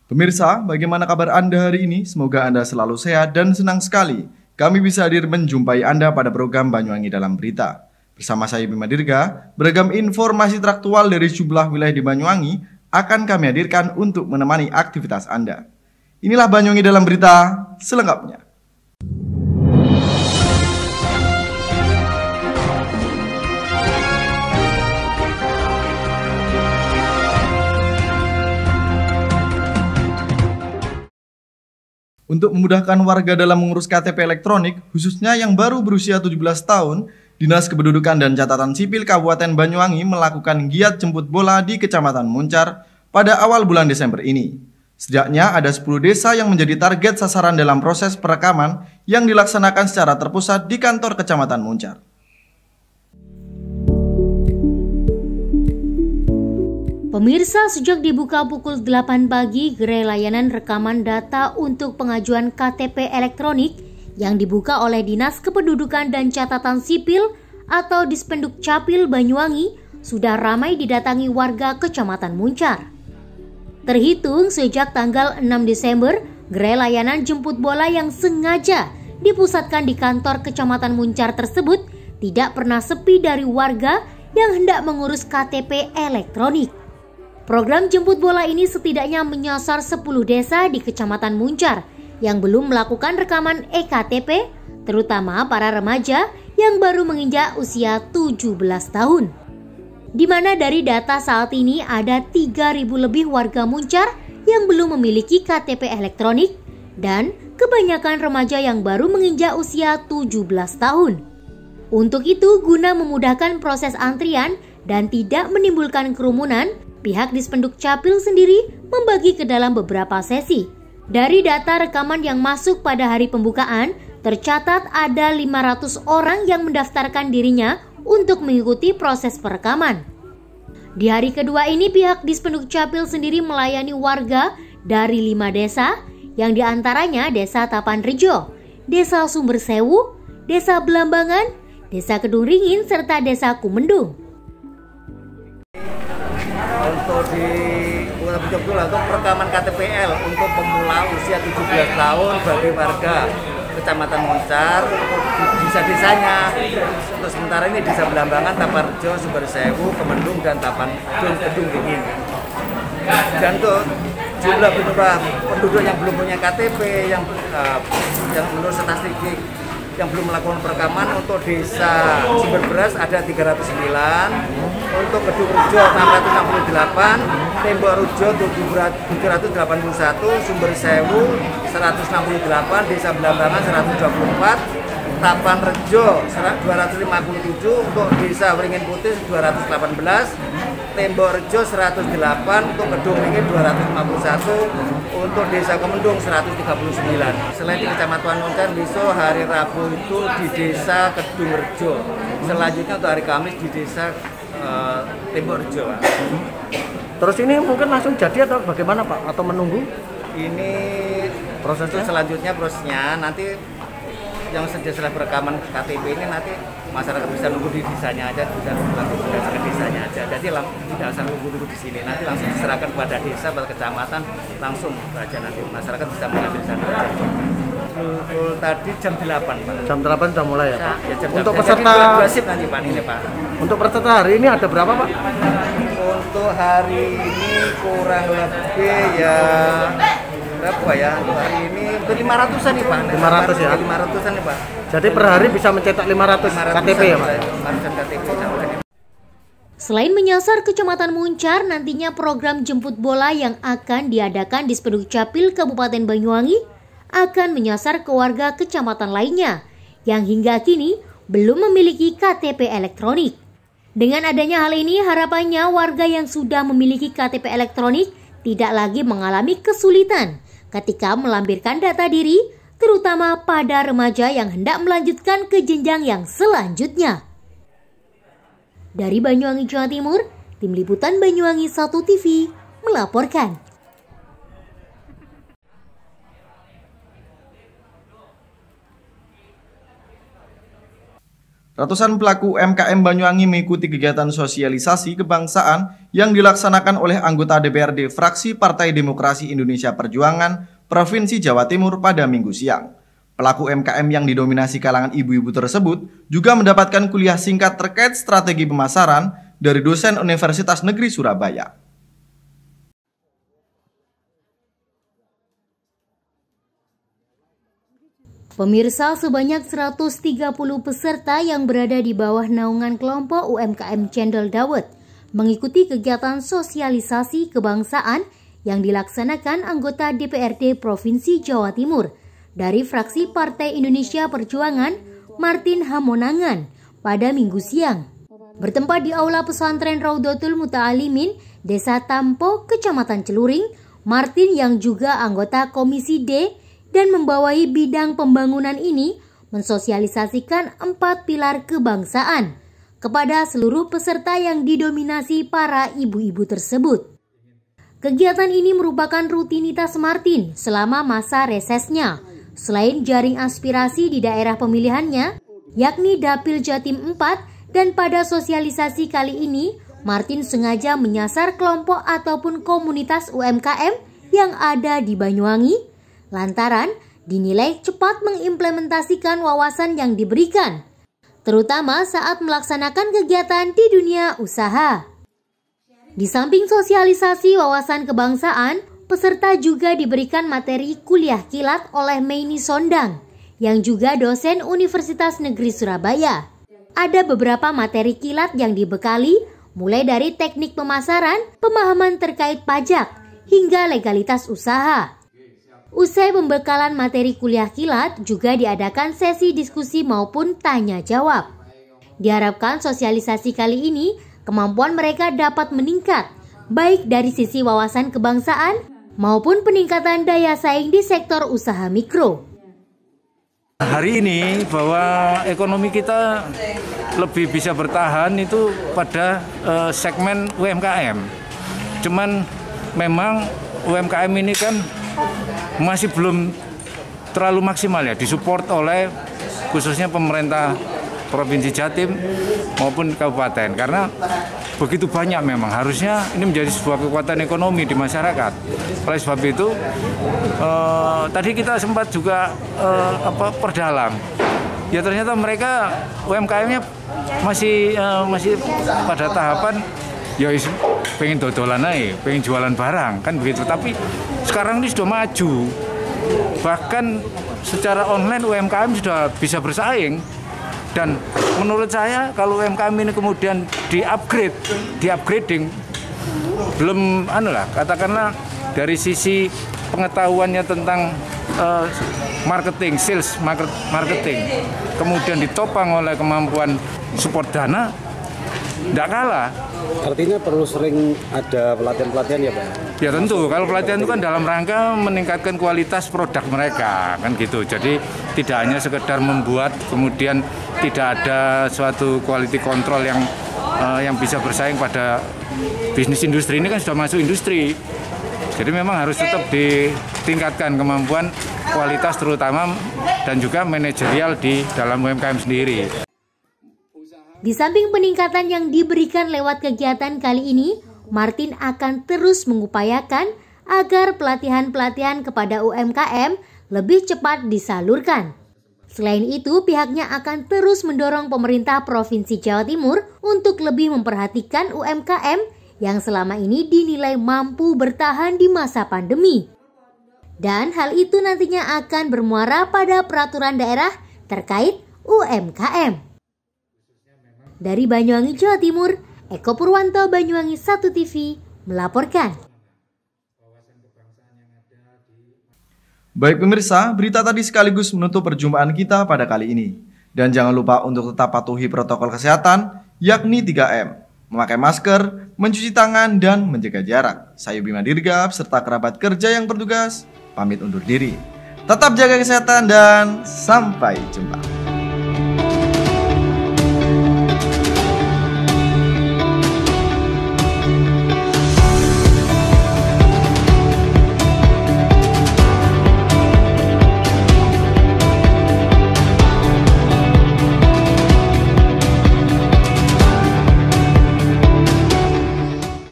Pemirsa, bagaimana kabar Anda hari ini? Semoga Anda selalu sehat dan senang sekali kami bisa hadir menjumpai Anda pada program Banyuwangi Dalam Berita. Bersama saya Bima Dirga, beragam informasi teraktual dari sejumlah wilayah di Banyuwangi akan kami hadirkan untuk menemani aktivitas Anda. Inilah Banyuwangi Dalam Berita selengkapnya. Untuk memudahkan warga dalam mengurus KTP elektronik, khususnya yang baru berusia 17 tahun, Dinas Kependudukan dan Catatan Sipil Kabupaten Banyuwangi melakukan giat jemput bola di Kecamatan Muncar pada awal bulan Desember ini. Setidaknya ada 10 desa yang menjadi target sasaran dalam proses perekaman yang dilaksanakan secara terpusat di kantor Kecamatan Muncar. Pemirsa, sejak dibuka pukul 8 pagi, gerai layanan rekaman data untuk pengajuan KTP elektronik yang dibuka oleh Dinas Kependudukan dan Catatan Sipil atau Dispenduk Capil Banyuwangi sudah ramai didatangi warga Kecamatan Muncar. Terhitung sejak tanggal 6 Desember, gerai layanan jemput bola yang sengaja dipusatkan di kantor Kecamatan Muncar tersebut tidak pernah sepi dari warga yang hendak mengurus KTP elektronik. Program jemput bola ini setidaknya menyasar 10 desa di Kecamatan Muncar yang belum melakukan rekaman eKTP, terutama para remaja yang baru menginjak usia 17 tahun. Di mana dari data saat ini ada 3.000 lebih warga Muncar yang belum memiliki KTP elektronik dan kebanyakan remaja yang baru menginjak usia 17 tahun. Untuk itu, guna memudahkan proses antrian dan tidak menimbulkan kerumunan, pihak Dispenduk Capil sendiri membagi ke dalam beberapa sesi. Dari data rekaman yang masuk pada hari pembukaan, tercatat ada 500 orang yang mendaftarkan dirinya untuk mengikuti proses perekaman. Di hari kedua ini, pihak Dispenduk Capil sendiri melayani warga dari 5 desa, yang diantaranya Desa Tapan Rejo, Desa Sumber Sewu, Desa Belambangan, Desa Kedung Ringin, serta Desa Kumendung. Untuk di untuk perekaman KTPL untuk pemula usia 17 tahun bagi warga Kecamatan Muncar di desa-desanya. Untuk sementara ini Desa Belambangan, Taparjo, Sumber Sewu, Kemendung, dan Kedung Ringin. Dan untuk jumlah penduduk yang belum punya KTP yang menurut statistik yang belum melakukan perekaman, untuk Desa Sumber Beras ada 309, untuk Kedung Rejo 668, Tembok Rejo 781, Sumber Sewu 168, Desa Belambangan 124, Tapan Rejo 257, untuk Desa Wringin Putih 218, Tembok Rejo 108, untuk Kedung Ringin 251, untuk Desa Kemendung 139. Selain di Kecamatan Muncar, besok hari Rabu itu di Desa Kedung Rejo. Selanjutnya untuk hari Kamis di Desa Tembok Rejo. Terus ini mungkin langsung jadi atau bagaimana Pak? Atau menunggu? Ini prosesnya prosesnya nanti yang setelah perekaman KTP ini nanti masyarakat bisa nunggu di desanya aja, bisa langsung ke desanya aja. Jadi tidak usah nunggu di sini, nanti langsung diserahkan kepada desa, pada kecamatan, langsung aja nanti masyarakat bisa mengambil sana aja. Tadi jam 8 Pak. Jam 8 sudah mulai ya Pak? Ya, untuk peserta nanti Pak ini Pak. Untuk peserta hari ini ada berapa Pak? Untuk hari ini kurang lebih ya berapa ya? Untuk hari ini ke 500-an nih Pak. 500 ya? 500-an nih Pak. Jadi per hari bisa mencetak 500 KTP ya Pak? 500 KTP. Selain menyasar Kecamatan Muncar, nantinya program jemput bola yang akan diadakan di Dispenduk Capil Kabupaten Banyuwangi akan menyasar ke warga kecamatan lainnya yang hingga kini belum memiliki KTP elektronik. Dengan adanya hal ini, harapannya warga yang sudah memiliki KTP elektronik tidak lagi mengalami kesulitan ketika melampirkan data diri, terutama pada remaja yang hendak melanjutkan ke jenjang yang selanjutnya. Dari Banyuwangi, Jawa Timur, Tim Liputan Banyuwangi 1 TV melaporkan. Ratusan pelaku UMKM Banyuwangi mengikuti kegiatan sosialisasi kebangsaan yang dilaksanakan oleh anggota DPRD fraksi Partai Demokrasi Indonesia Perjuangan Provinsi Jawa Timur pada Minggu siang. Pelaku UMKM yang didominasi kalangan ibu-ibu tersebut juga mendapatkan kuliah singkat terkait strategi pemasaran dari dosen Universitas Negeri Surabaya. Pemirsa, sebanyak 130 peserta yang berada di bawah naungan kelompok UMKM Cendol Dawet mengikuti kegiatan sosialisasi kebangsaan yang dilaksanakan anggota DPRD Provinsi Jawa Timur dari fraksi Partai Indonesia Perjuangan Martin Hamonangan pada Minggu siang. Bertempat di Aula Pesantren Raudhatul Muta'alimin, Desa Tampo, Kecamatan Celuring, Martin yang juga anggota Komisi D dan membawahi bidang pembangunan ini mensosialisasikan 4 pilar kebangsaan kepada seluruh peserta yang didominasi para ibu-ibu tersebut. Kegiatan ini merupakan rutinitas Martin selama masa resesnya. Selain jaring aspirasi di daerah pemilihannya, yakni Dapil Jatim 4, dan pada sosialisasi kali ini, Martin sengaja menyasar kelompok ataupun komunitas UMKM yang ada di Banyuwangi, lantaran dinilai cepat mengimplementasikan wawasan yang diberikan, terutama saat melaksanakan kegiatan di dunia usaha. Di samping sosialisasi wawasan kebangsaan, peserta juga diberikan materi kuliah kilat oleh Meini Sondang, yang juga dosen Universitas Negeri Surabaya. Ada beberapa materi kilat yang dibekali, mulai dari teknik pemasaran, pemahaman terkait pajak, hingga legalitas usaha. Usai pembekalan materi kuliah kilat, juga diadakan sesi diskusi maupun tanya jawab. Diharapkan sosialisasi kali ini, kemampuan mereka dapat meningkat, baik dari sisi wawasan kebangsaan maupun peningkatan daya saing di sektor usaha mikro. Hari ini bahwa ekonomi kita lebih bisa bertahan itu pada segmen UMKM. Cuman memang UMKM ini kan masih belum terlalu maksimal ya, disupport oleh khususnya pemerintah Provinsi Jatim maupun kabupaten, karena begitu banyak memang harusnya ini menjadi sebuah kekuatan ekonomi di masyarakat. Oleh sebab itu tadi kita sempat juga perdalam, ya ternyata mereka UMKM-nya masih pada tahapan ya pengen dodolan aja, pengen jualan barang kan begitu. Tapi sekarang ini sudah maju, bahkan secara online UMKM sudah bisa bersaing. Dan menurut saya kalau UMKM ini kemudian di-upgrading, belum katakanlah dari sisi pengetahuannya tentang marketing, sales marketing, kemudian ditopang oleh kemampuan support dana, tidak kalah. Artinya perlu sering ada pelatihan-pelatihan ya Pak? Ya tentu, kalau pelatihan itu kan dalam rangka meningkatkan kualitas produk mereka, kan gitu. Jadi tidak hanya sekedar membuat, kemudian tidak ada suatu quality control yang bisa bersaing pada bisnis industri. Ini kan sudah masuk industri. Jadi memang harus tetap ditingkatkan kemampuan kualitas terutama dan juga manajerial di dalam UMKM sendiri. Di samping peningkatan yang diberikan lewat kegiatan kali ini, Martin akan terus mengupayakan agar pelatihan-pelatihan kepada UMKM lebih cepat disalurkan. Selain itu, pihaknya akan terus mendorong pemerintah Provinsi Jawa Timur untuk lebih memperhatikan UMKM yang selama ini dinilai mampu bertahan di masa pandemi. Dan hal itu nantinya akan bermuara pada peraturan daerah terkait UMKM. Dari Banyuwangi, Jawa Timur, Eko Purwanto, Banyuwangi 1 TV melaporkan. Baik pemirsa, berita tadi sekaligus menutup perjumpaan kita pada kali ini. Dan jangan lupa untuk tetap patuhi protokol kesehatan, yakni 3M. Memakai masker, mencuci tangan, dan menjaga jarak. Saya Bima Dirga, serta kerabat kerja yang bertugas, pamit undur diri. Tetap jaga kesehatan dan sampai jumpa.